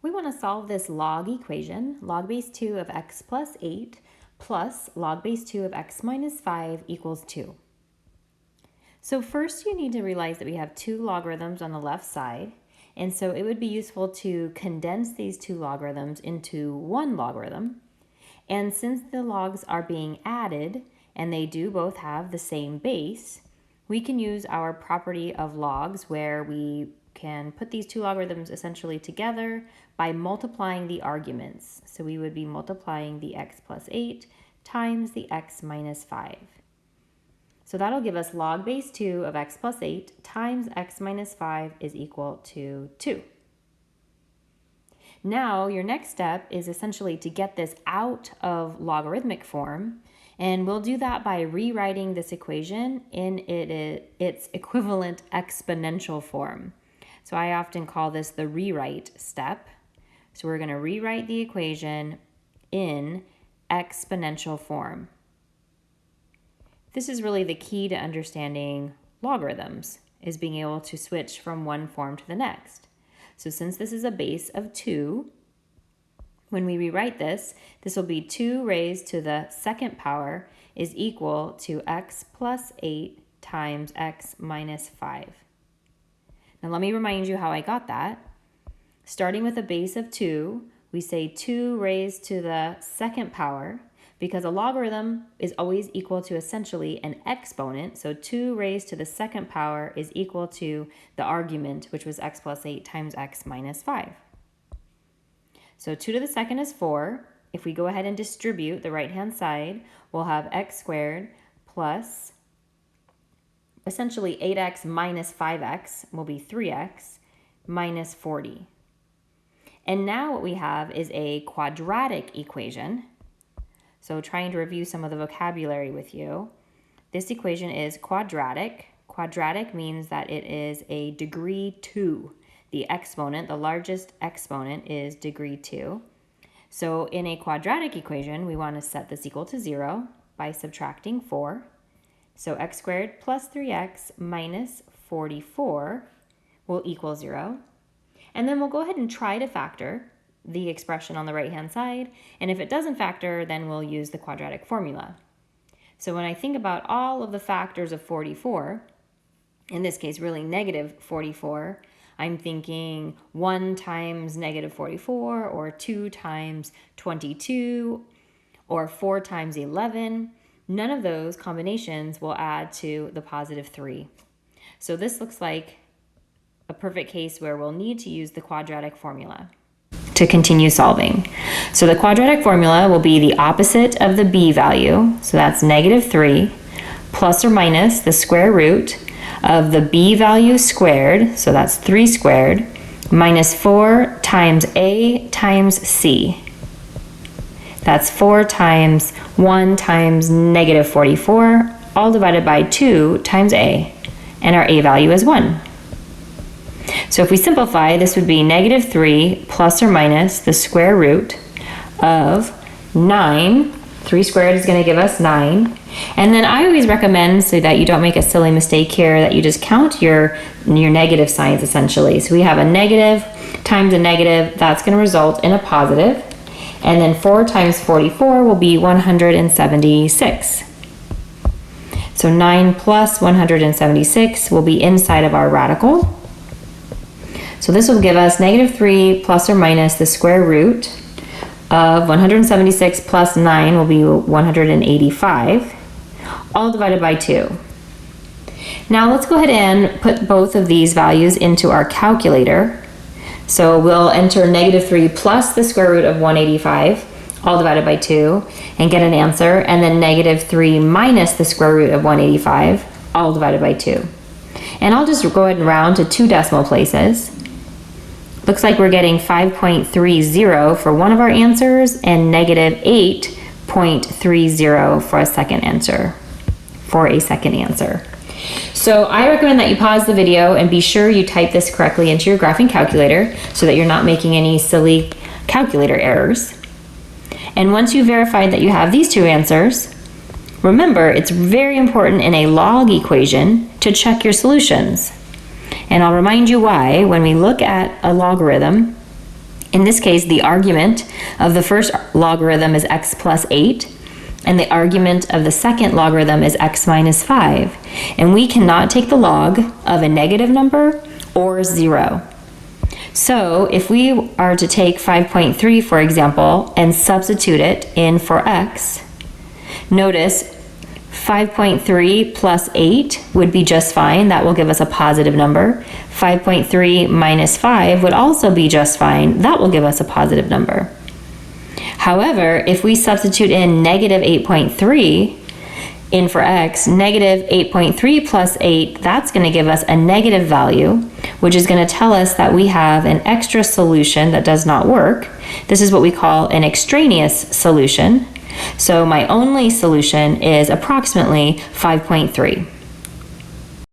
We want to solve this log equation, log base 2 of x plus 8 plus log base 2 of x minus 5 equals 2. So first you need to realize that we have two logarithms on the left side, and so it would be useful to condense these two logarithms into one logarithm. And since the logs are being added, and they do both have the same base, we can use our property of logs where we can put these two logarithms essentially together by multiplying the arguments. So we would be multiplying the x plus 8 times the x minus 5. So that'll give us log base 2 of x plus 8 times x minus 5 is equal to 2. Now your next step is essentially to get this out of logarithmic form, and we'll do that by rewriting this equation in its equivalent exponential form. So I often call this the rewrite step. So we're going to rewrite the equation in exponential form. This is really the key to understanding logarithms, is being able to switch from one form to the next. So since this is a base of 2, when we rewrite this, this will be 2 raised to the second power is equal to x plus 8 times x minus 5. Now let me remind you how I got that. Starting with a base of 2, we say 2 raised to the second power, because a logarithm is always equal to essentially an exponent. So 2 raised to the second power is equal to the argument, which was x plus 8 times x minus 5. So 2 to the second is 4. If we go ahead and distribute the right-hand side, we'll have x squared plus essentially 8x minus 5x will be 3x minus 40. And now what we have is a quadratic equation. So trying to review some of the vocabulary with you, this equation is quadratic. Quadratic means that it is a degree 2. The exponent, the largest exponent, is degree 2. So in a quadratic equation, we want to set this equal to 0 by subtracting 4. So x squared plus 3x minus 44 will equal 0. And then we'll go ahead and try to factor the expression on the right-hand side. And if it doesn't factor, then we'll use the quadratic formula. So when I think about all of the factors of 44, in this case really negative 44, I'm thinking 1 times negative 44, or 2 times 22, or 4 times 11. None of those combinations will add to the positive 3. So this looks like a perfect case where we'll need to use the quadratic formula to continue solving. So the quadratic formula will be the opposite of the b value, so that's negative 3, plus or minus the square root of the b value squared, so that's 3 squared, minus 4 times a times c. That's 4 times 1 times negative 44, all divided by 2 times a, and our a value is 1. So if we simplify, this would be negative 3 plus or minus the square root of 9. 3 squared is going to give us 9. And then I always recommend, so that you don't make a silly mistake here, that you just count your negative signs essentially. So we have a negative times a negative, that's going to result in a positive. And then 4 times 44 will be 176. So 9 plus 176 will be inside of our radical. So this will give us negative 3 plus or minus the square root of 176 plus 9 will be 185, all divided by 2. Now let's go ahead and put both of these values into our calculator. So we'll enter negative 3 plus the square root of 185, all divided by 2, and get an answer, and then negative 3 minus the square root of 185, all divided by 2. And I'll just go ahead and round to 2 decimal places. Looks like we're getting 5.30 for one of our answers and negative 8.30 for a second answer. So I recommend that you pause the video and be sure you type this correctly into your graphing calculator so that you're not making any silly calculator errors. And once you've verified that you have these two answers, remember it's very important in a log equation to check your solutions. And I'll remind you why when we look at a logarithm In this case, the argument of the first logarithm is x plus 8, and the argument of the second logarithm is x minus 5. And we cannot take the log of a negative number or 0. So if we are to take 5.3, for example, and substitute it in for x, notice 5.3 plus 8 would be just fine. That will give us a positive number. 5.3 minus 5 would also be just fine. That will give us a positive number. However, if we substitute in negative 8.3 in for x, negative 8.3 plus 8, that's going to give us a negative value, which is going to tell us that we have an extra solution that does not work. This is what we call an extraneous solution. So my only solution is approximately 5.3.